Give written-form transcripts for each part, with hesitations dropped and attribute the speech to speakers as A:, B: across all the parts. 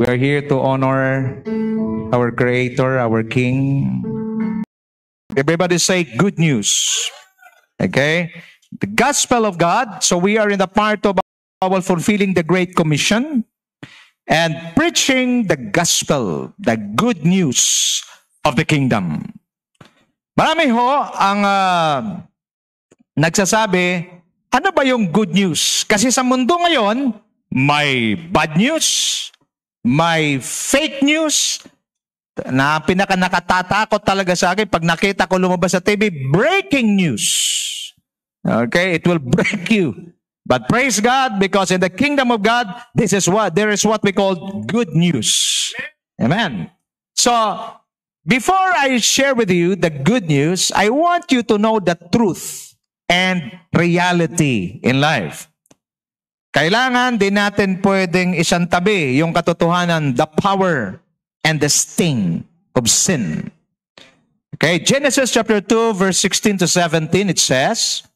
A: We are here to honor our Creator, our King. Everybody say good news. Okay? The gospel of God. So we are in the part of our fulfilling the Great Commission and preaching the gospel, the good news of the kingdom. Marami ho ang nagsasabi, ano ba yung good news? Kasi sa mundo ngayon, may bad news, may fake news, na nakatatakot talaga sa akin pag nakita ko lumabas sa TV, breaking news. Okay, it will break you. But praise God, because in the kingdom of God, there is what we call good news. Amen. So, before I share with you the good news, I want you to know the truth and reality in life. Kailangan din natin pwedeng isantabi yung katotohanan, the power and the sting of sin. Okay, Genesis chapter 2, verse 16 to 17, it says,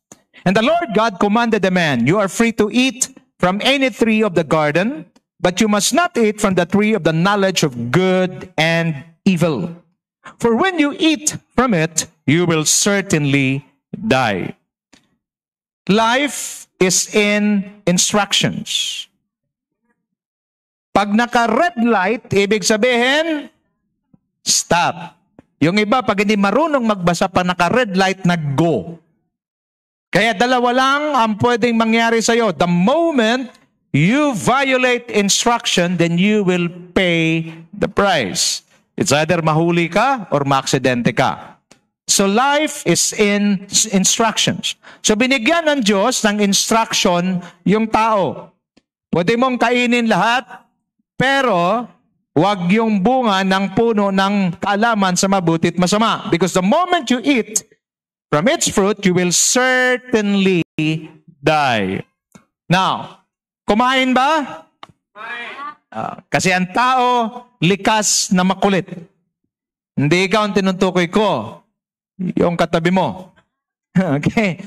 A: "And the Lord God commanded the man, you are free to eat from any tree of the garden, but you must not eat from the tree of the knowledge of good and evil. For when you eat from it, you will certainly die." Life is in instructions. Pag naka-red light, ibig sabihin, stop. Yung iba, pag hindi marunong magbasa pa naka-red light, nag-go. Kaya dalawa lang ang pwedeng mangyari sa'yo. The moment you violate instruction, then you will pay the price. It's either mahuli ka or maaksidente ka. So life is in instructions. So binigyan ng Diyos ng instruction yung tao. Pwede mong kainin lahat, pero wag yung bunga ng puno ng kaalaman sa mabuti at masama. Because the moment you eat from its fruit, you will certainly die. Now, kumain ba? Kasi ang tao, likas na makulit. Hindi ikaw ang tinutukoy ko. Yung katabi mo. Okay?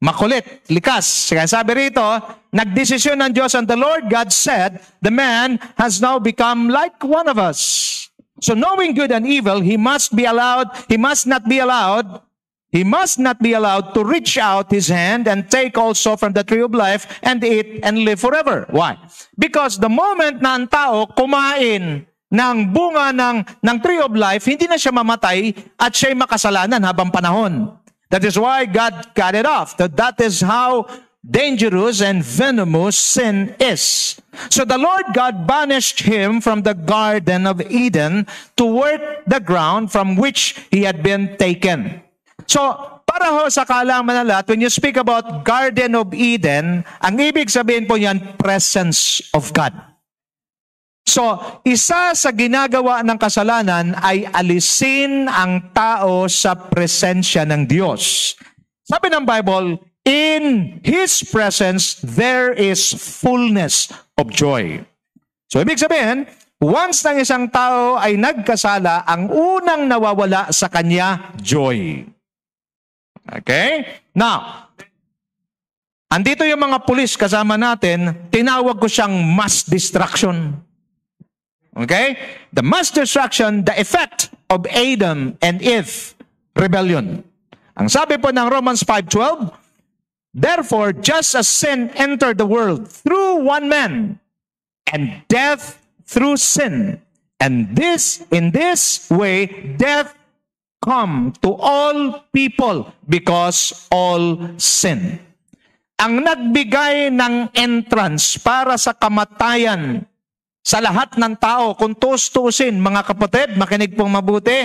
A: Makulit, likas. Kaya sabi rito, nagdesisyon ng Diyos, and the Lord God said, the man has now become like one of us. So knowing good and evil, he must not be allowed to reach out his hand and take also from the tree of life and eat and live forever. Why? Because the moment na ang tao kumain ng bunga ng tree of life, hindi na siya mamatay at siya'y makasalanan habang panahon. That is why God cut it off. That is how dangerous and venomous sin is. So the Lord God banished him from the Garden of Eden to work the ground from which he had been taken. So, para ho sa kaalaman na lahat, when you speak about Garden of Eden, ang ibig sabihin po yan, presence of God. So, isa sa ginagawa ng kasalanan ay alisin ang tao sa presensya ng Diyos. Sabi ng Bible, in His presence, there is fullness of joy. So, ibig sabihin, once ng isang tao ay nagkasala, ang unang nawawala sa kanya, joy. Okay? Now, andito yung mga pulis kasama natin, tinawag ko siyang mass distraction. Okay? The mass destruction, the effect of Adam and Eve rebellion. Ang sabi po ng Romans 5:12, therefore, just as sin entered the world through one man, and death through sin, and in this way, death come to all people because all sin. Ang nagbigay ng entrance para sa kamatayan sa lahat ng tao, kung tustusin, mga kapatid, makinig pong mabuti,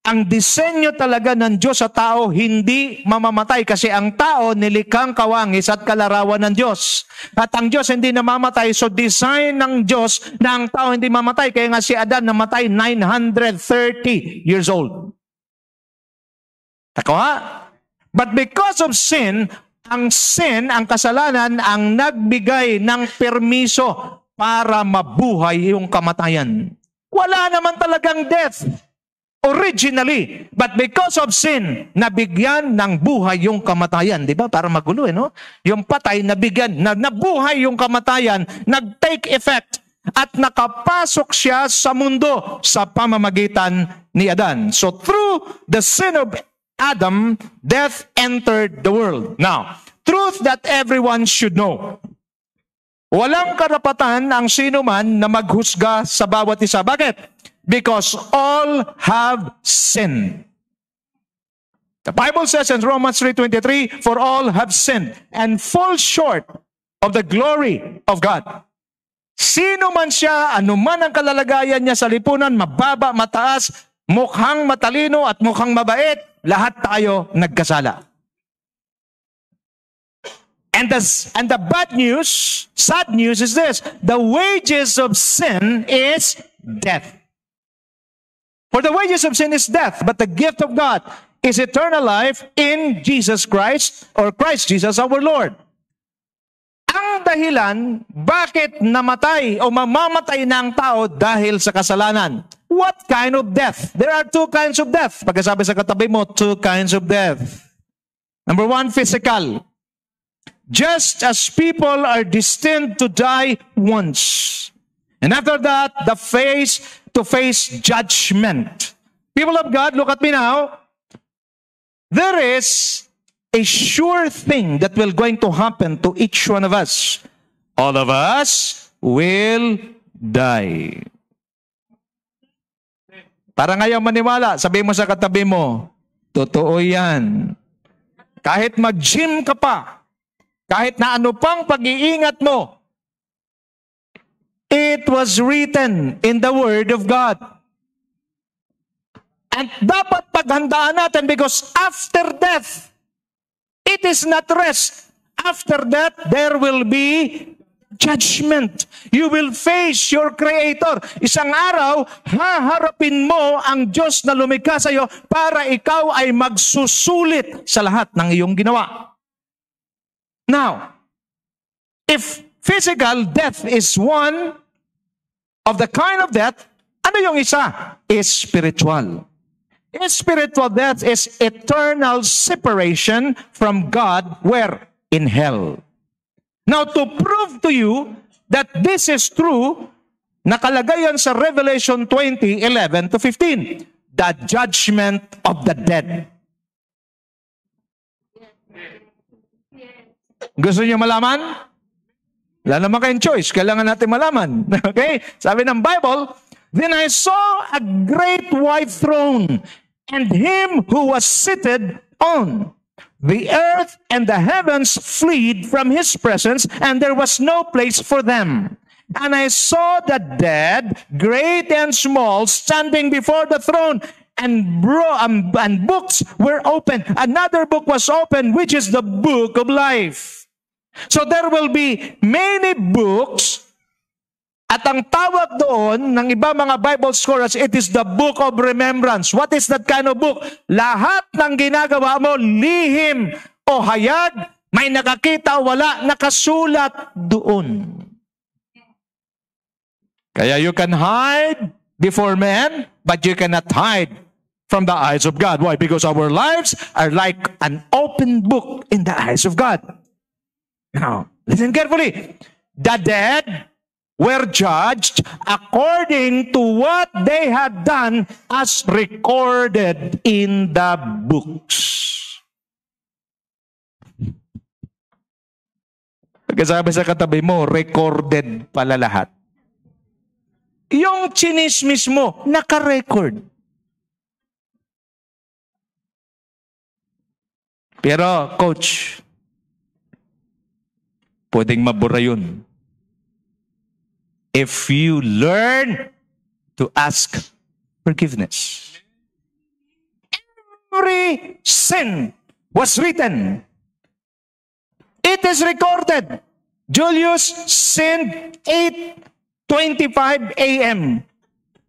A: ang disenyo talaga ng Diyos sa tao, hindi mamamatay kasi ang tao nilikang kawangis at kalarawan ng Diyos. At ang Diyos hindi namamatay, so design ng Diyos na ang tao hindi mamatay. Kaya nga si Adan namatay 930 years old. Ako ha? But because of sin, ang kasalanan, ang nagbigay ng permiso para mabuhay yung kamatayan. Wala naman talagang death originally, but because of sin, nabigyan ng buhay yung kamatayan. Di ba? Para magulo, no? Yung patay, nabuhay yung kamatayan, nag-take effect at nakapasok siya sa mundo sa pamamagitan ni Adan. So through the sin of Adam, death entered the world. Now, truth that everyone should know. Walang karapatan ang sino man na maghusga sa bawat isa. Bakit? Because all have sinned. The Bible says in Romans 3:23, for all have sinned and fall short of the glory of God. Sino man siya, anuman ang kalalagayan niya sa lipunan, mababa, mataas, mukhang matalino at mukhang mabait, lahat tayo nagkasala. And the bad news, sad news is this, the wages of sin is death. For the wages of sin is death, but the gift of God is eternal life in Jesus Christ, or Christ Jesus our Lord. Ang dahilan, bakit namatay o mamamatay na ang tao dahil sa kasalanan? What kind of death? There are two kinds of death. Pagkasabi sa katabi mo, two kinds of death. Number one, physical. Just as people are destined to die once. And after that, to face judgment. People of God, look at me now. There is a sure thing that will going to happen to each one of us. All of us will die. Para ngayon maniwala, sabi mo sa katabi mo, totoo yan. Kahit mag-gym ka pa, kahit na ano pang pag-iingat mo, it was written in the Word of God. And dapat paghandaan natin because after death, it is not rest. After that, there will be judgment. You will face your Creator. Isang araw, haharapin mo ang Diyos na lumikha sa iyo para ikaw ay magsusulit sa lahat ng iyong ginawa. Now, if physical death is one of the kind of death, ano yung isa? Is spiritual. Spiritual death is eternal separation from God, where? In hell. Now, to prove to you that this is true, nakalagay yan sa Revelation 20:11-15, the judgment of the dead. Gusto niyo malaman? Wala naman kayong choice. Kailangan natin malaman. Okay? Sabi ng Bible, then I saw a great white throne, and him who was seated on. The earth and the heavens fled from his presence, and there was no place for them. And I saw the dead, great and small, standing before the throne, and books were opened. Another book was opened, which is the book of life. So there will be many books. At ang tawag doon ng iba mga Bible scholars, it is the book of remembrance. What is that kind of book? Lahat ng ginagawa mo, lihim o hayag, may nakakita o wala, nakasulat doon. Kaya you can hide before men, but you cannot hide from the eyes of God. Why? Because our lives are like an open book in the eyes of God. Now, listen carefully. The dead were judged according to what they had done as recorded in the books. Pagkasabi sa katabi mo, recorded pala lahat. Yung chinismis mo, naka-record. Pero, coach, pwedeng mabura yun. If you learn to ask forgiveness. Every sin was written. It is recorded. Julius sinned 8:25 a.m.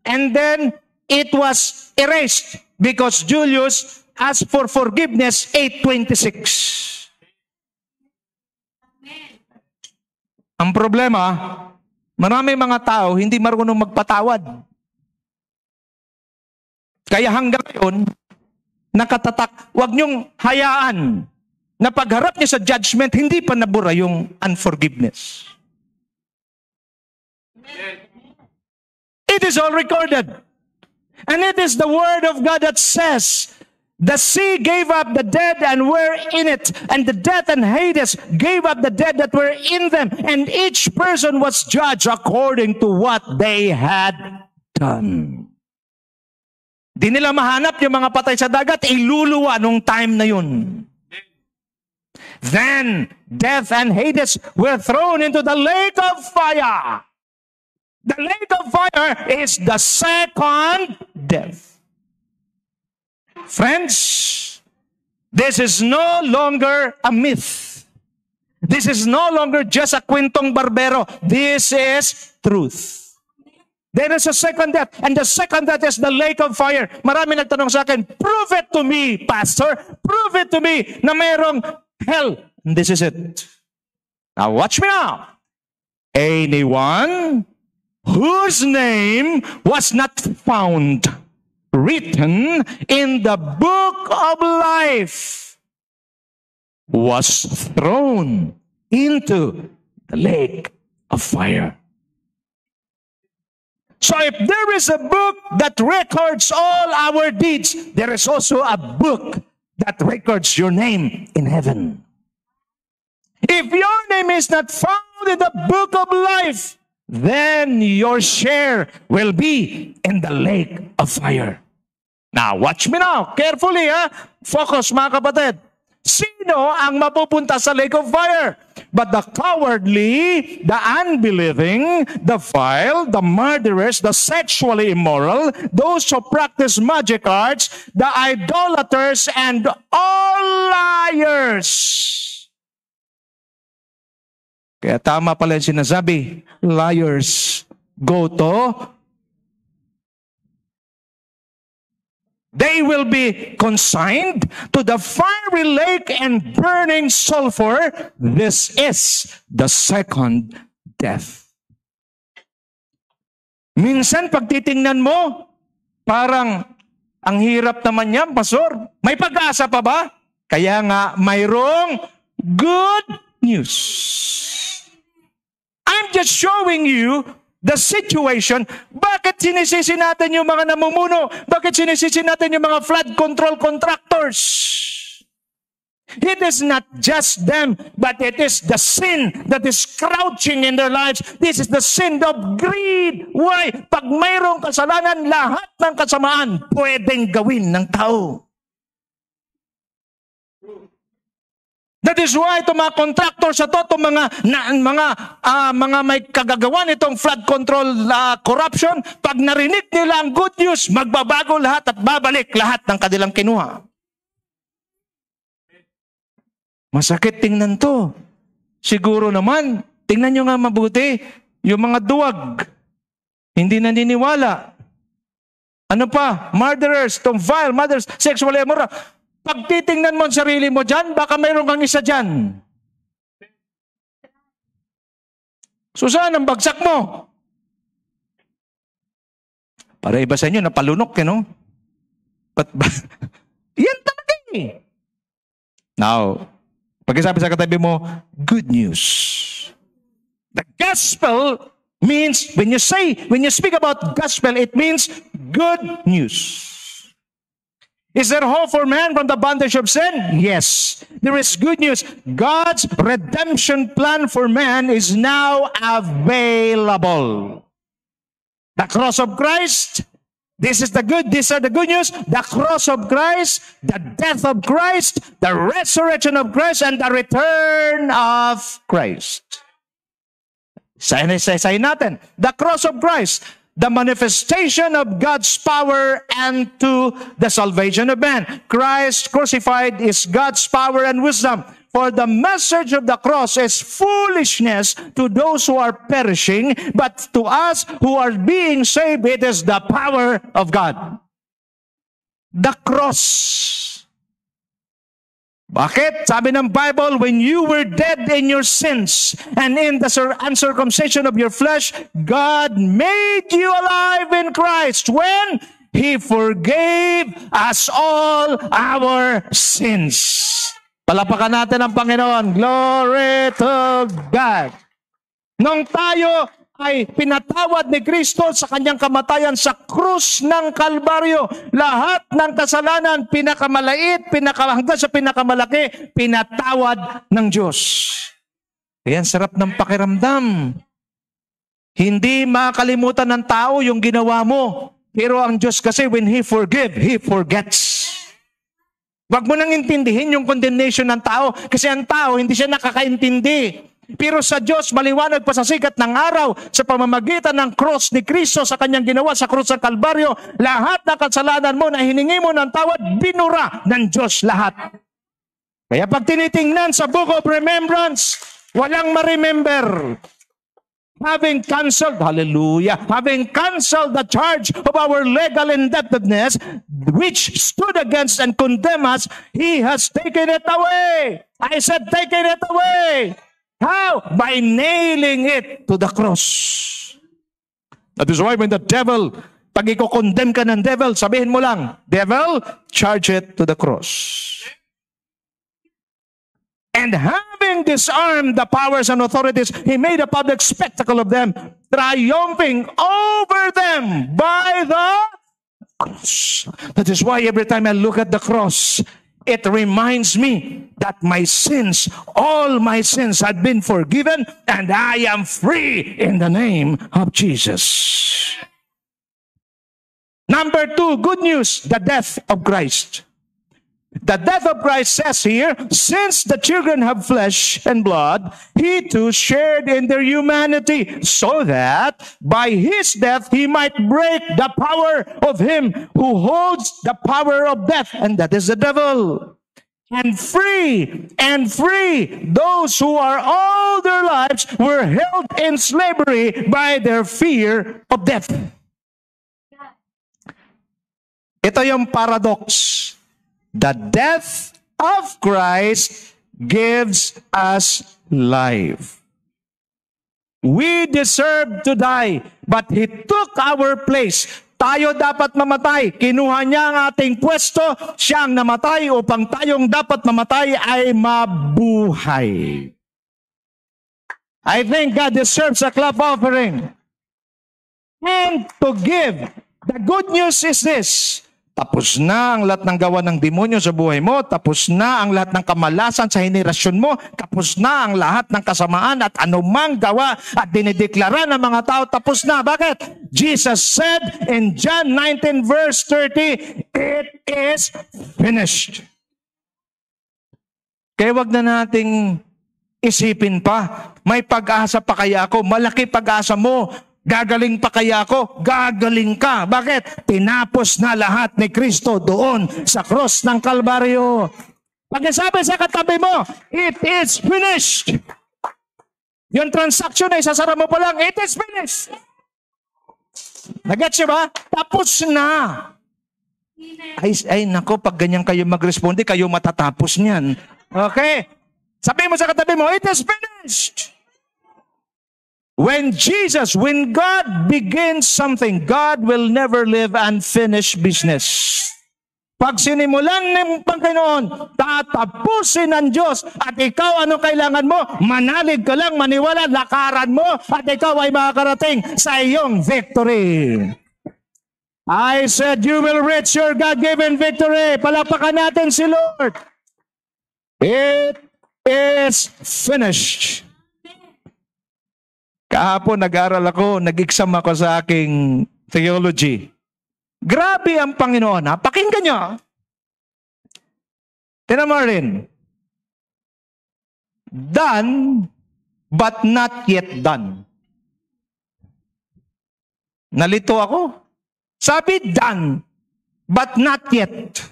A: And then it was erased because Julius asked for forgiveness 8:26. Ang problema, marami mga tao hindi marunong magpatawad. Kaya hanggang ngayon, nakatatak, huwag niyong hayaan na pagharap niya sa judgment, hindi pa nabura yung unforgiveness. It is all recorded. And it is the word of God that says, the sea gave up the dead and were in it, and the death and Hades gave up the dead that were in them, and each person was judged according to what they had done. Di nila mahanap yung mga patay sa dagat, iluluwa nung time na yun. Then death and Hades were thrown into the lake of fire. The lake of fire is the second death. Friends, this is no longer a myth. This is no longer just a kwentong barbero. This is truth. There is a second death, and the second death is the lake of fire. Marami nagtanong sa akin, prove it to me, Pastor. Prove it to me na mayroong hell. And this is it. Now watch me now. Anyone whose name was not found written in the book of life was thrown into the lake of fire. So if there is a book that records all our deeds, there is also a book that records your name in heaven. If your name is not found in the book of life, then your share will be in the lake of fire. Now, watch me now. Carefully, ha? Focus, mga kapatid. Sino ang mapupunta sa lake of fire? But the cowardly, the unbelieving, the vile, the murderers, the sexually immoral, those who practice magic arts, the idolaters, and all liars. Kaya tama pala yung sinasabi, liars go to, they will be consigned to the fiery lake and burning sulfur. This is the second death. Minsan pag titingnan mo, parang ang hirap naman yan, Pastor. May pag-asa pa ba? Kaya nga, mayroong good news. I'm just showing you the situation. Bakit sinisisi natin yung mga namumuno? Bakit sinisisi natin yung mga flood control contractors? It is not just them, but it is the sin that is crouching in their lives. This is the sin of greed. Why? Pag mayroong kasalanan, lahat ng kasamaan pwedeng gawin ng tao. That is why itong mga contractors at itong mga may kagagawan itong flood control corruption, pag narinig nila ang good news, magbabago lahat at babalik lahat ng kanilang kinuha. Masakit tingnan to. Siguro naman, tingnan nyo nga mabuti, yung mga duwag, hindi naniniwala. Ano pa? Murderers, itong vile, murderers, sexually immoral. Pag titingnan mo ang sarili mo dyan, baka mayroon kang isa dyan. So saan ang bagsak mo? Para iba sa inyo, napalunok, no? Yan talaga eh. Now, pag-isabi sa katabi mo, good news. The gospel means, when you speak about gospel, it means good news. Is there hope for man from the bondage of sin? Yes. There is good news. God's redemption plan for man is now available. The cross of Christ, these are the good news. The cross of Christ, the death of Christ, the resurrection of Christ, and the return of Christ. Sayin natin, the cross of Christ, the manifestation of God's power and to the salvation of man. Christ crucified is God's power and wisdom. For the message of the cross is foolishness to those who are perishing, but to us who are being saved, it is the power of God. The cross. Bakit? Sabi ng Bible, when you were dead in your sins and in the uncircumcision of your flesh, God made you alive in Christ when He forgave us all our sins. Palapakan natin ang Panginoon. Glory to God. Nung tayo ay pinatawad ni Kristo sa kanyang kamatayan sa krus ng Kalbaryo. Lahat ng kasalanan, pinakamalait, hanggang sa pinakamalaki, pinatawad ng Diyos. Ayan, sarap ng pakiramdam. Hindi makalimutan ng tao yung ginawa mo. Pero ang Diyos kasi, when He forgive, He forgets. Huwag mo nang intindihin yung condemnation ng tao kasi ang tao hindi siya nakakaintindi. Pero sa Diyos, maliwanag pa sa sikat ng araw sa pamamagitan ng cross ni Kristo sa kanyang ginawa sa krus ng Kalbaryo, lahat ng kasalanan mo na hiningi mo ng tawad, binura ng Diyos lahat. Kaya pag tinitingnan sa Book of Remembrance, walang ma-remember. Having canceled, hallelujah, having canceled the charge of our legal indebtedness, which stood against and condemned us, He has taken it away. I said, taken it away. How? By nailing it to the cross. That is why when the devil, pag i-condemn ka ng devil, sabihin mo lang, devil, charge it to the cross. And having disarmed the powers and authorities, He made a public spectacle of them, triumphing over them by the cross. That is why every time I look at the cross, it reminds me that my sins, all my sins had been forgiven and I am free in the name of Jesus. Number 2, good news, the death of Christ. The death of Christ says here, since the children have flesh and blood, He too shared in their humanity, so that by His death He might break the power of him who holds the power of death, and that is the devil. And free those who are all their lives were held in slavery by their fear of death. Ito yung paradox. The death of Christ gives us life. We deserve to die, but He took our place. Tayo dapat mamatay. Kinuha niya ang ating pwesto, siyang namatay upang tayong dapat mamatay ay mabuhay. I think God deserves a clap offering. And to give, the good news is this. Tapos na ang lahat ng gawa ng demonyo sa buhay mo. Tapos na ang lahat ng kamalasan sa henerasyon mo. Tapos na ang lahat ng kasamaan at anumang gawa at dinideklara ng mga tao. Tapos na. Bakit? Jesus said in John 19 verse 30, it is finished. Kaya wag na nating isipin pa. May pag-asa pa kaya ako? Malaki pag-asa mo. Gagaling pa kaya ako? Gagaling ka. Bakit? Tinapos na lahat ni Kristo doon sa cross ng Kalbaryo. Pag sabi sa katabi mo, it is finished. Yung transaction ay sasara mo pa lang, it is finished. Nagets niyo ba? Tapos na. Ay nako, pag ganyan kayo mag-responde, kayo matatapos niyan. Okay? Sabi mo sa katabi mo, it is finished. When God begins something, God will never live unfinished business. Pag sinimulan ng Panginoon, tatapusin ng Diyos at ikaw ano kailangan mo? Manalig ka lang, maniwala, lakaran mo at ikaw ay makakarating sa iyong victory. I said you will reach your God-given victory. Palakpakan natin si Lord. It is finished. Kahapon nag-aral ako, nag-exam ako sa aking theology. Grabe ang Panginoon, ha? Pakinggan nyo. Tingnan mo rin. Done, but not yet done. Nalito ako. Sabi, done, but not yet.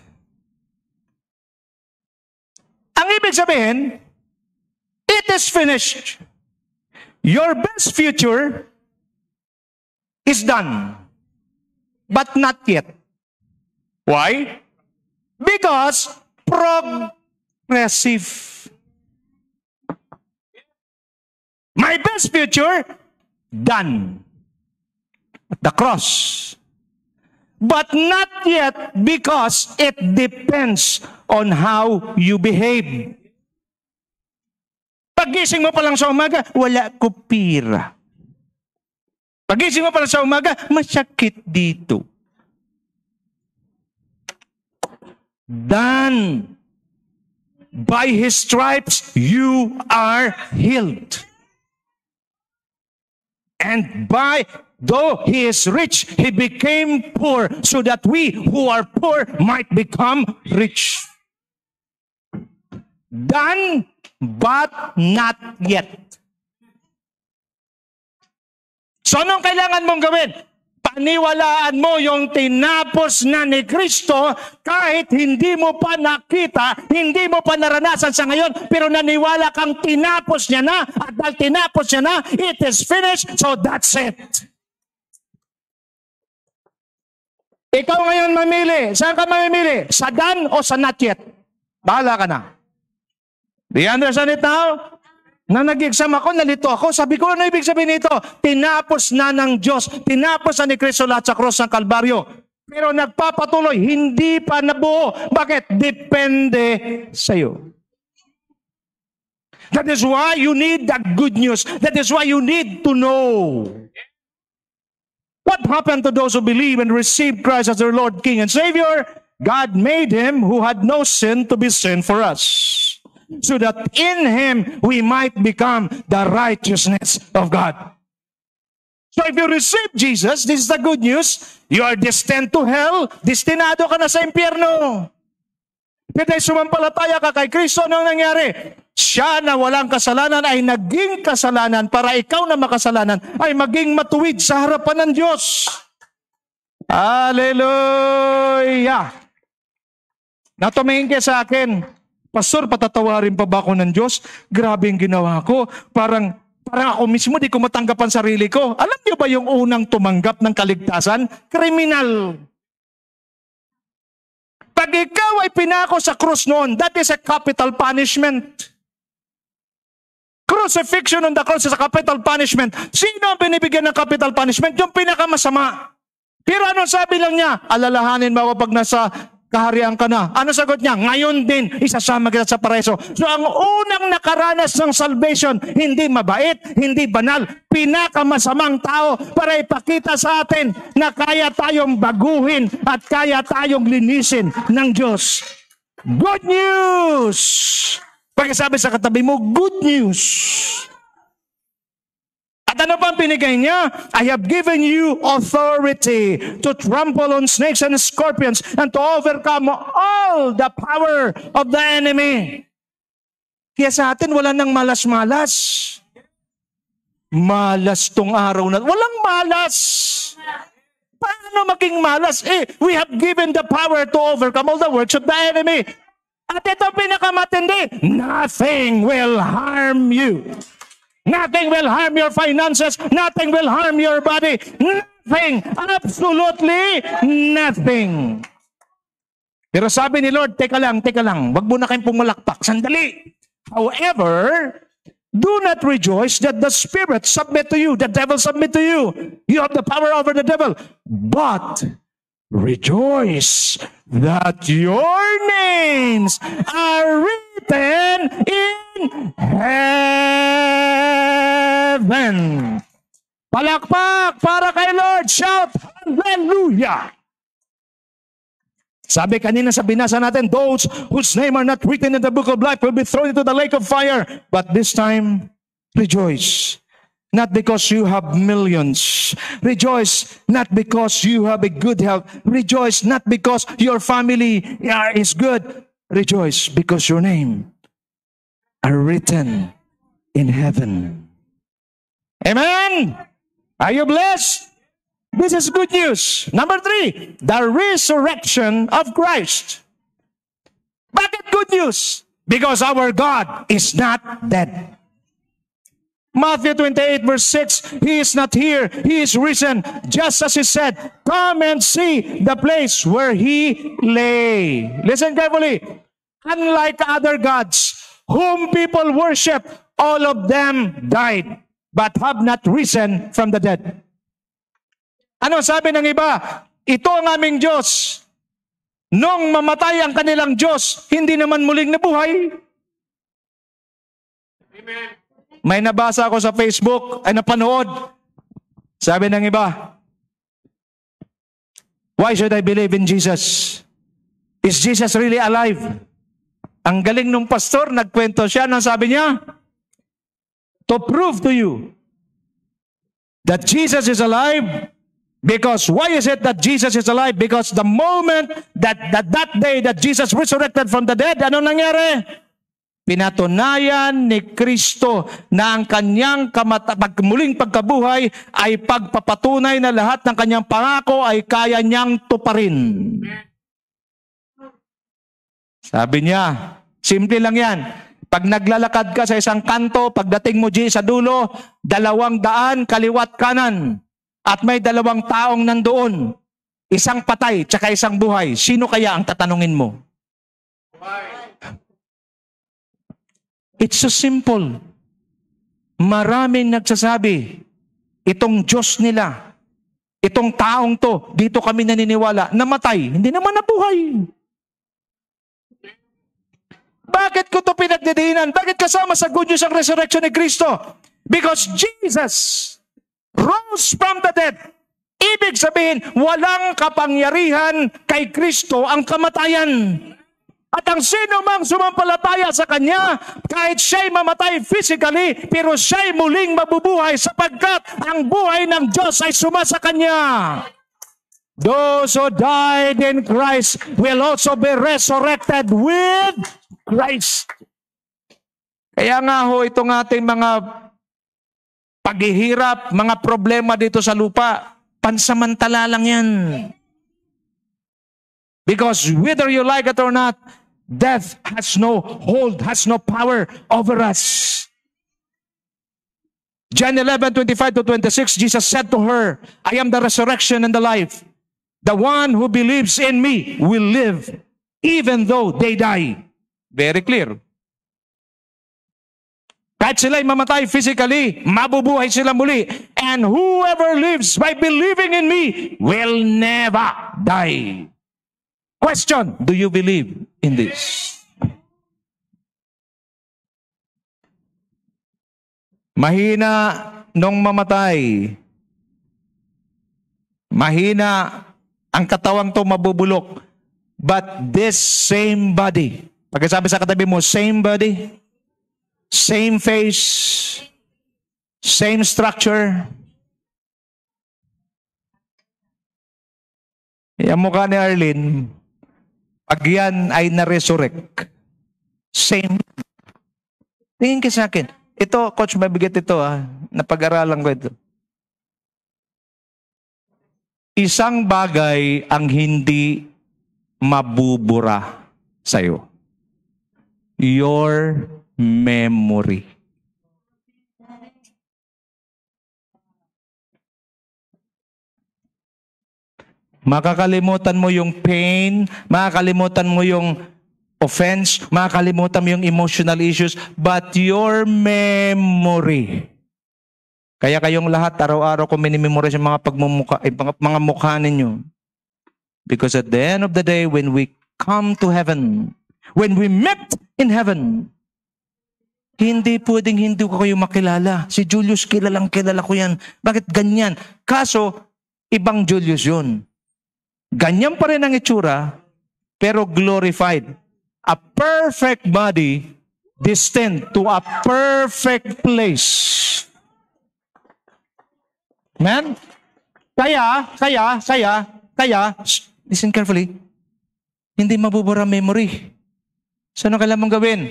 A: Ang ibig sabihin, it is finished. Your best future is done, but not yet. Why? Because progressive. My best future, done. The cross. But not yet because it depends on how you behave. Pagising mo pa lang sa umaga, wala ko pira. Pagising mo pala sa umaga, masakit dito. Done. By His stripes, you are healed. And though He is rich, He became poor so that we who are poor might become rich. Done, but not yet. So anong kailangan mong gawin? Paniwalaan mo yung tinapos na ni Kristo kahit hindi mo pa nakita, hindi mo pa naranasan sa ngayon, pero naniwala kang tinapos niya na, at dahil tinapos niya na, it is finished, so that's it. Ikaw ngayon mamili. Saan ka mamimili? Sa done o sa not yet? Bahala ka na. Do you understand it now? Na nag-exam ako, nalito ako, sabi ko, ano ibig sabihin nito? Tinapos na ng Diyos, tinapos na ni Kristo lahat sa cross ng Kalbaryo. Pero nagpapatuloy, hindi pa nabuo. Bakit? Depende sa'yo. That is why you need the good news. That is why you need to know. What happened to those who believe and receive Christ as their Lord, King, and Savior? God made Him who had no sin to be sin for us, so that in Him we might become the righteousness of God. So if you receive Jesus, this is the good news, you are destined to hell, destinado ka na sa impyerno. Kaya sumampalataya ka kay Kristo, anong nangyari? Siya na walang kasalanan ay naging kasalanan para ikaw na makasalanan ay maging matuwid sa harapan ng Diyos. Hallelujah! Natumingin kayo sa akin, Pastor, patatawarin pa ba ako ng Diyos? Grabe yung ginawa ko. Parang ako mismo di ko matanggap ang sarili ko. Alam niyo ba yung unang tumanggap ng kaligtasan? Kriminal. Pag ikaw ay pinako sa krus noon, that is a capital punishment. Crucifixion on the cross is a capital punishment. Sino ang binibigyan ng capital punishment? Yung pinakamasama. Pero ano sabi lang niya? Alalahanin mo ako pag nasa kaharian ka na. Ano sagot niya? Ngayon din, isasama kita sa paraiso. So ang unang nakaranas ng salvation, hindi mabait, hindi banal, pinakamasamang tao para ipakita sa atin na kaya tayong baguhin at kaya tayong linisin ng Diyos. Good news! Pagkasabi sa katabi mo, good news! At ano pa ang pinigay niya? I have given you authority to trample on snakes and scorpions and to overcome all the power of the enemy. Kaya sa atin, wala nang malas-malas. Malas tong araw na. Walang malas. Paano maging malas? We have given the power to overcome all the works of the enemy. At ito pinakamatindi, nothing will harm you. Nothing will harm your finances. Nothing will harm your body. Nothing. Absolutely nothing. Pero sabi ni Lord, teka lang. Wag mo na kayong pumalakpak. Sandali. However, do not rejoice that the Spirit submit to you, the devil submit to you. You have the power over the devil. But rejoice that your names are written in heaven. Palakpak para kay Lord. Shout, hallelujah! Sabi kanina sa binasa natin, those whose name are not written in the book of life will be thrown into the lake of fire. But this time, rejoice. Not because you have millions. Rejoice not because you have a good health. Rejoice not because your family is good. Rejoice because your name are written in heaven. Amen? Are you blessed? This is good news. Number 3, the resurrection of Christ. Bakit good news? Because our God is not dead. Matthew 28 verse 6, He is not here, He is risen, just as He said, come and see the place where He lay. Listen carefully. Unlike other gods, whom people worship, all of them died, but have not risen from the dead. Ano sabi ng iba? Ito ang aming Diyos. Nung mamatay ang kanilang Diyos, hindi naman muling nabuhay. Amen. May nabasa ako sa Facebook, ay napanood. Sabi ng iba, why should I believe in Jesus? Is Jesus really alive? Ang galing nung pastor, nagkwento siya, nang sabi niya, to prove to you that Jesus is alive, because why is it that Jesus is alive? Because the moment that day that Jesus resurrected from the dead, ano nangyari? Pinatunayan ni Kristo na ang kanyang muling pagkabuhay ay pagpapatunay na lahat ng kanyang pangako ay kaya niyang tuparin. Sabi niya, simple lang yan. Pag naglalakad ka sa isang kanto, pagdating mo sa dulo, 200 kaliwat kanan at may 2 taong nandoon. Isang patay, tsaka isang buhay. Sino kaya ang tatanungin mo? It's so simple. Maraming nagsasabi, itong Diyos nila, itong taong to, dito kami naniniwala, namatay, hindi naman nabuhay. Bakit ko to pinagdidiinan? Bakit kasama sa good news ang resurrection ni Kristo? Because Jesus rose from the dead. Ibig sabihin, walang kapangyarihan kay Kristo ang kamatayan. At ang sino mang sumampalataya sa Kanya, kahit siya'y mamatay physically, pero siya'y muling mabubuhay sapagkat ang buhay ng Diyos ay sumasa Kanya. Those who died in Christ will also be resurrected with Christ. Kaya nga ho, itong ating mga paghihirap, mga problema dito sa lupa, pansamantala lang yan. Because whether you like it or not, death has no hold, has no power over us. John 11:25-26, Jesus said to her, I am the resurrection and the life. The one who believes in me will live, even though they die. Very clear. Kahit sila'y mamatay physically, mabubuhay sila muli. And whoever lives by believing in me will never die. Question, do you believe in this? Mahina nung mamatay. Mahina ang katawang to mabubulok. But this same body, pagkasabi sa katabi mo, same body, same face, same structure. Yung mukha ni Arlene, pag yan ay na-resurrect, same. Tingin ka sa akin. Ito, coach, mabigat ito napag-aralan ko ito. Isang bagay ang hindi mabubura sa'yo. Your memory. Makakalimutan mo yung pain, makakalimutan mo yung offense, makakalimutan mo yung emotional issues, but your memory. Kaya kayong lahat, araw-araw ko minimemorize yung mga mga mukha ninyo. Because at the end of the day, when we come to heaven, when we met in heaven, hindi pwedeng hindi ko kayo makilala. Si Julius, kilala ko yan. Bakit ganyan? Kaso, ibang Julius yun. Ganyan pa rin ang itsura, pero glorified. A perfect body destined to a perfect place. Man? Kaya, listen carefully, hindi mabubura memory. So ano kailangan mong gawin?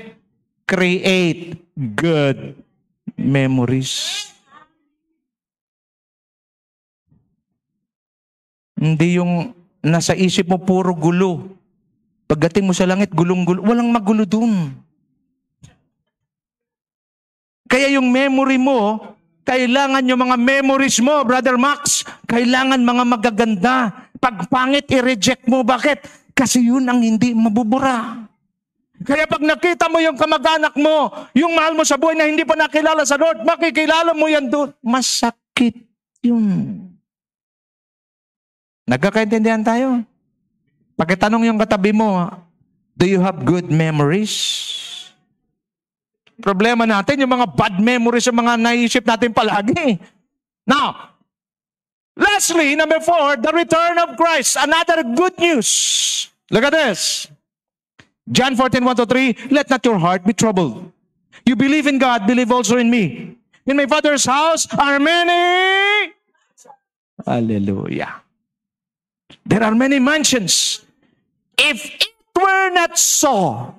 A: Create good memories. Hindi yung nasa isip mo puro gulo. Pagdating mo sa langit, gulong-gulo. Walang magulo dun. Kaya yung memory mo, kailangan yung mga memories mo, Brother Max, kailangan mga magaganda. Pag pangit, i-reject mo. Bakit? Kasi yun ang hindi mabubura. Kaya pag nakita mo yung kamag-anak mo, yung mahal mo sa buhay na hindi pa nakilala sa Lord, makikilala mo yan doon. Masakit yun. Nagkakaintindihan tayo? Pagkitanong yung katabi mo, do you have good memories? Problema natin, yung mga bad memories, yung mga naisip natin palagi. Now, Lastly, number 4, the return of Christ. Another good news. Look at this. John 14:1-3, let not your heart be troubled. You believe in God, believe also in me. In my Father's house are many. Hallelujah. There are many mansions. If it were not so,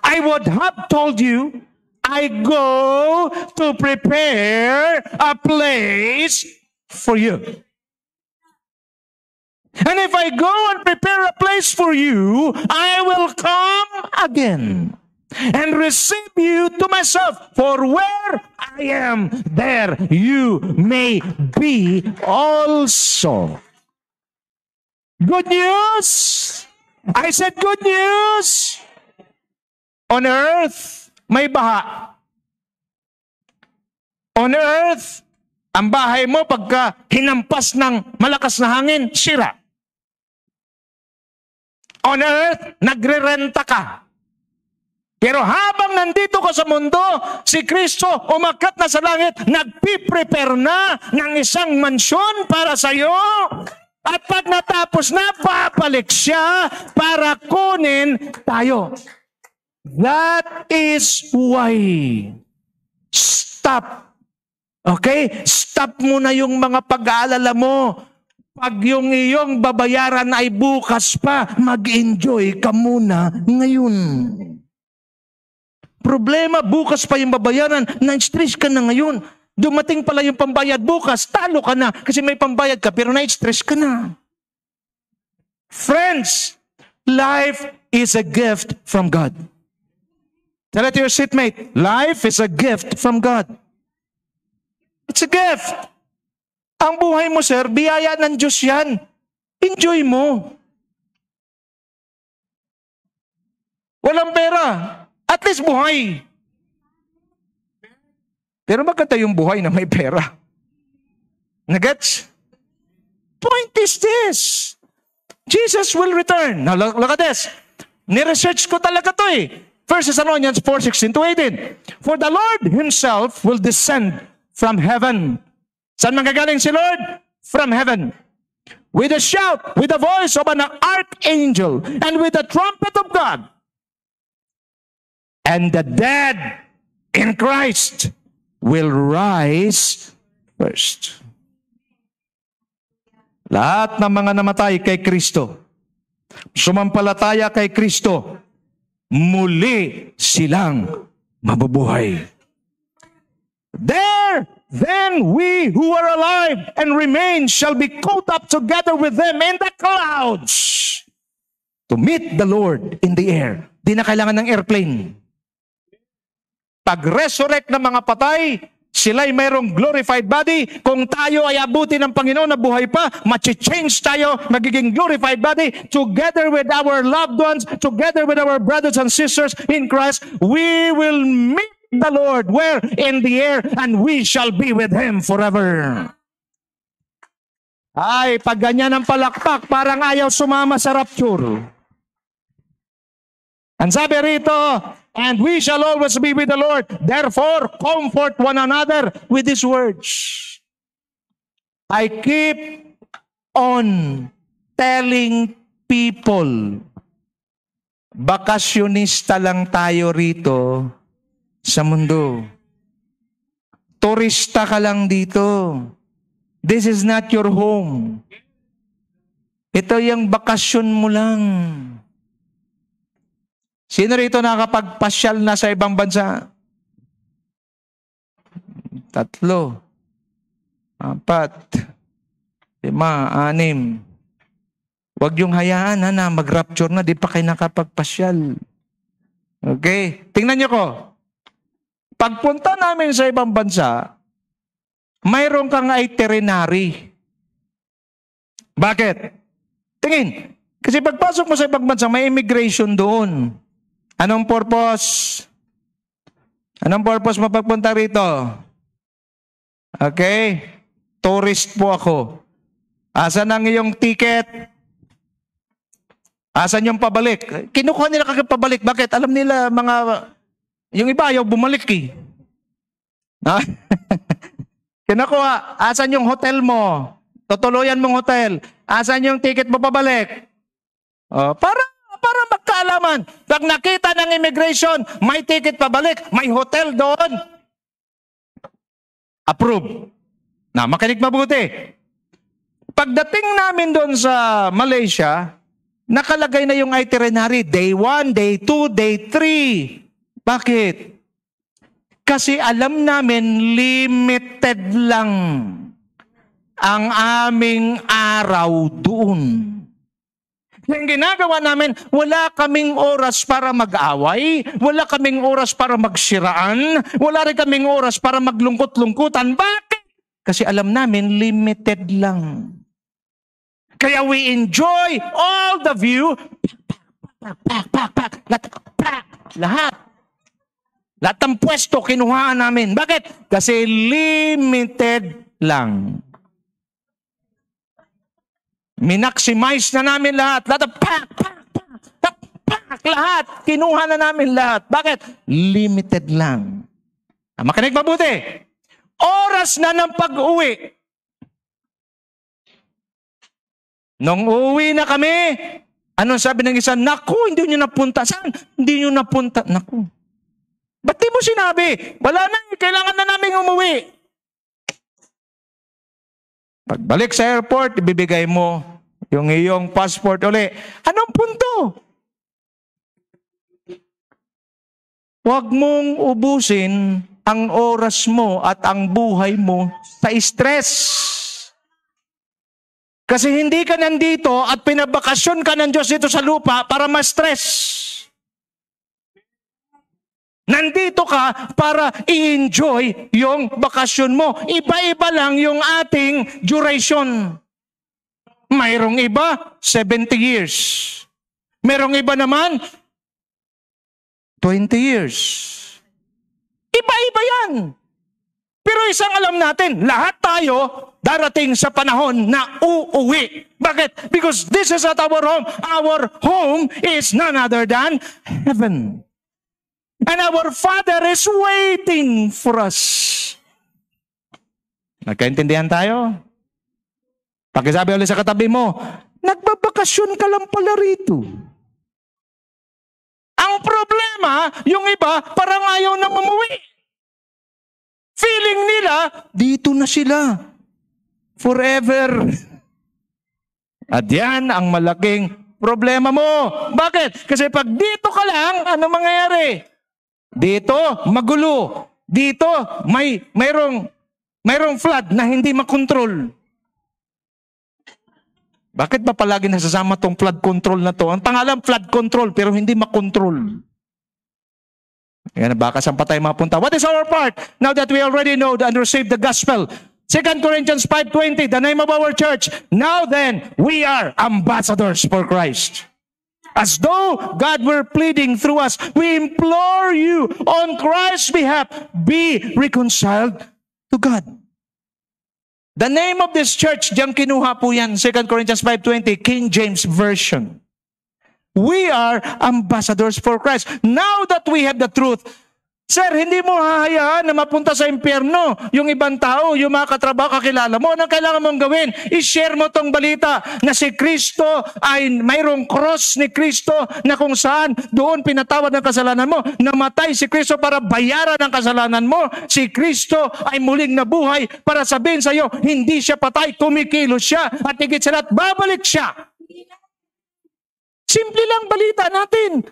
A: I would have told you, I go to prepare a place for you. And if I go and prepare a place for you, I will come again and receive you to myself. For where I am, there you may be also. Good news. I said good news. On earth, may baha. On earth, ang bahay mo pagka hinampas ng malakas na hangin, sira. On earth, nagre-renta ka. Pero habang nandito ka sa mundo, si Kristo umakyat na sa langit, nagpiprepare na ng isang mansyon para sa iyo. At pag natapos na, babalik siya para kunin tayo. That is why. Stop. Okay? Stop mo na yung mga pag-aalala mo. Pag yung iyong babayaran ay bukas pa, mag-enjoy ka muna ngayon. Problema, bukas pa yung babayaran, na-stress ka na ngayon. Dumating pala yung pambayad bukas, talo ka na kasi may pambayad ka pero na-stress ka na. Friends, life is a gift from God. Tell it to your seatmate, life is a gift from God. It's a gift. Ang buhay mo, sir, biyaya ng Diyos yan. Enjoy mo. Walang pera. At least buhay. Pero maganda yung buhay na may pera. Nagets? Point is this. Jesus will return. Now look at this. Ni-research ko talaga to eh. 1 Thessalonians 4:16-18. For the Lord Himself will descend from heaven. Saan manggagaling si Lord? From heaven. With a shout, with the voice of an archangel, and with the trumpet of God. And the dead in Christ will rise first. Lahat ng mga namatay kay Kristo, sumampalataya kay Kristo, muli silang mabubuhay. There, then we who are alive and remain shall be caught up together with them in the clouds to meet the Lord in the air. Di na kailangan ng airplane. Pag-resurrect ng mga patay, sila'y mayroong glorified body. Kung tayo ay abuti ng Panginoon na buhay pa, machi-change tayo, magiging glorified body, together with our loved ones, together with our brothers and sisters in Christ, we will meet the Lord, where? In the air, and we shall be with Him forever. Ay, pag ganyan ang palakpak, parang ayaw sumama sa rapture. Ang sabi rito, and we shall always be with the Lord. Therefore, comfort one another with these words. I keep on telling people, bakasyonista lang tayo rito sa mundo. Turista ka lang dito. This is not your home. Ito yung bakasyon mo lang. Sino rito nakapagpasyal na sa ibang bansa? 3, 4, 5, 6. Huwag yung hayaan na mag-rapture na, di pa kayo nakapagpasyal. Okay? Tingnan niyo ko. Pagpunta namin sa ibang bansa, mayroon kang itinerary. Bakit? Tingin. Kasi pagpasok mo sa ibang bansa, may immigration doon. Anong purpose? Anong purpose mo pagpunta rito? Okay? Tourist po ako. Asan ang iyong ticket? Asan yung pabalik? Kinukuha nila kagad pabalik. Bakit? Alam nila yung iba ayaw bumalik eh. Kinukuha. Asan yung hotel mo? tutuluyan mong hotel. Asan yung ticket mo pabalik? Para magkaalaman. Pag nakita ng immigration, may ticket pabalik, may hotel doon. Approve. Na, makinig mabuti. Pagdating namin doon sa Malaysia, nakalagay na yung itinerary. Day 1, Day 2, Day 3. Bakit? Kasi alam namin limited lang ang aming araw doon. Yung ginagawa namin, wala kaming oras para mag-away, wala kaming oras para magsiraan, wala rin kaming oras para maglungkot-lungkutan. Bakit? Kasi alam namin, limited lang. Kaya we enjoy all the view. Lahat. Lahat ng pwesto kinuhaan namin. Bakit? Kasi limited lang. Minaximize na namin lahat. Lahat ng lahat. Kinuha na namin lahat. Bakit? Limited lang. Makinig mabuti. Oras na ng pag-uwi. Nung uwi na kami, anong sabi ng isa? Naku, hindi nyo napunta. Saan? Hindi nyo napunta. Naku. Ba't di mo sinabi? Wala na, kailangan na namin umuwi. Pagbalik sa airport, ibibigay mo yung iyong passport uli. Anong punto? Huwag mong ubusin ang oras mo at ang buhay mo sa stress. Kasi hindi ka nandito at pinabakasyon ka ng Diyos dito sa lupa para ma-stress. Nandito ka para i-enjoy yung bakasyon mo. Iba-iba lang yung ating duration. Mayroong iba, 70 years. Mayroong iba naman, 20 years. Iba-iba yan. Pero isang alam natin, lahat tayo darating sa panahon na uuwi. Bakit? Because this is not our home. Our home is none other than heaven. And our Father is waiting for us. Nagkaintindihan tayo? Pakisabi ulit sa katabi mo, nagbabakasyon ka lang pala rito. Ang problema, yung iba, parang ayaw na umuwi. Feeling nila, dito na sila. Forever. At yan ang malaking problema mo. Bakit? Kasi pag dito ka lang, ano mangyayari? Dito, magulo. Dito, mayroong flood na hindi makontrol. Bakit ba palagi nasasama tong flood control na to? Ang pangalan, flood control, pero hindi makontrol. Yan, baka saan pa tayo mapunta. What is our part? Now that we already know and received the gospel. 2 Corinthians 5:20, the name of our church. Now then, we are ambassadors for Christ. As though God were pleading through us, we implore you on Christ's behalf, be reconciled to God. The name of this church, diyan kinuha po yan, 2 Corinthians 5:20, King James Version. We are ambassadors for Christ. Now that we have the truth, sir, hindi mo hahayaan na mapunta sa impyerno yung ibang tao, yung mga katrabaho, kakilala mo. Anong kailangan mong gawin? I-share mo tong balita na si Kristo ay mayroong cross ni Kristo na kung saan doon pinatawad ng kasalanan mo. Namatay si Kristo para bayaran ang kasalanan mo. Si Kristo ay muling nabuhay para sabihin sa iyo, hindi siya patay, kumikilos siya at higit sa lahat, babalik siya. Simple lang balita natin.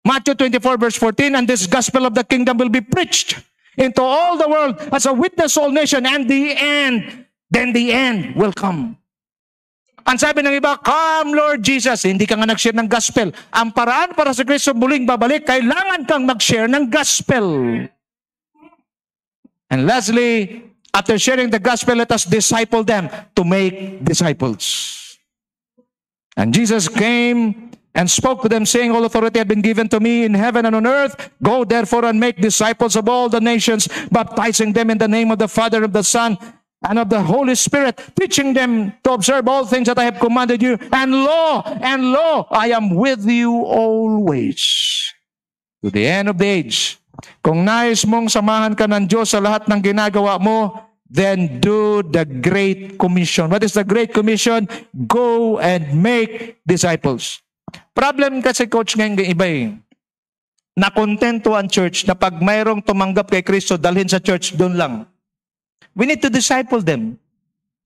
A: Matthew 24 verse 14, and this gospel of the kingdom will be preached into all the world as a witness to all nation, and then the end will come. Ang sabi ng iba, come Lord Jesus, hindi ka nga nag-share ng gospel. Ang paraan para sa Kristo muling babalik, kailangan kang mag-share ng gospel. And lastly, after sharing the gospel, let us disciple them to make disciples. And Jesus came and spoke to them, saying, all authority had been given to me in heaven and on earth. Go therefore and make disciples of all the nations, baptizing them in the name of the Father, of the Son, and of the Holy Spirit, teaching them to observe all things that I have commanded you. And lo, I am with you always, to the end of the age. Kung nais mong samahan ka ng Diyos sa lahat ng ginagawa mo, then do the Great Commission. What is the Great Commission? Go and make disciples. Problem kasi, coach, ngayon iba eh. Nakontento ang church na pag mayroong tumanggap kay Kristo, dalhin sa church, doon lang. We need to disciple them.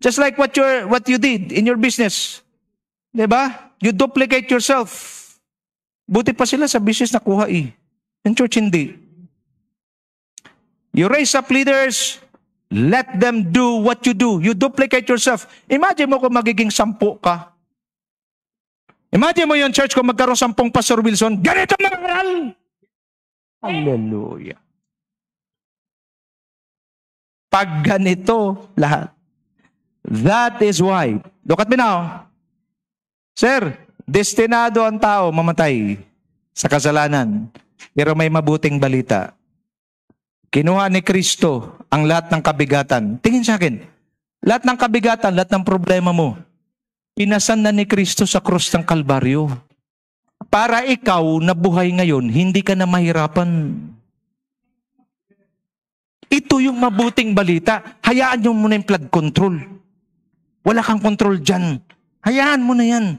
A: Just like what you did in your business. Diba? You duplicate yourself. Buti pa sila sa business nakuha eh. In church, hindi. You raise up leaders, let them do what you do. You duplicate yourself. Imagine mo kung magiging 10 ka. Imagine mo yung church kung magkaroon 10 Pastor Wilson. Ganito mga aral! Hallelujah. Pag ganito lahat. That is why. Look at me now. Sir, destinado ang tao mamatay sa kasalanan. Pero may mabuting balita. Kinuha ni Kristo ang lahat ng kabigatan. Tingin sa akin. Lahat ng kabigatan, lahat ng problema mo, pinasan na ni Kristo sa krus ng Kalbaryo. Para ikaw na buhay ngayon, hindi ka na mahirapan. Ito yung mabuting balita. Hayaan nyo muna yung flood control. Wala kang control dyan. Hayaan mo na yan.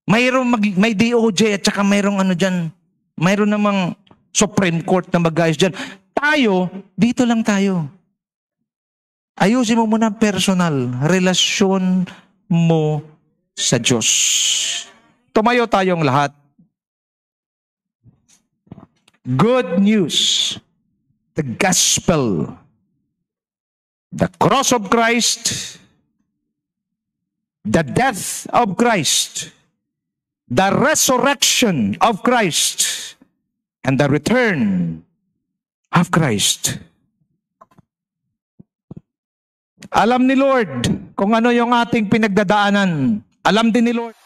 A: May DOJ at saka mayroong ano dyan. Mayroon namang Supreme Court na mag-ayos dyan. Tayo, dito lang tayo. Ayusin mo muna personal. Relasyon mo sa Diyos. Tumayo tayong lahat. Good news. The gospel. The cross of Christ. The death of Christ, the resurrection of Christ, and the return of Christ. Alam ni Lord kung ano yung ating pinagdadaanan. Alam din ni Lord.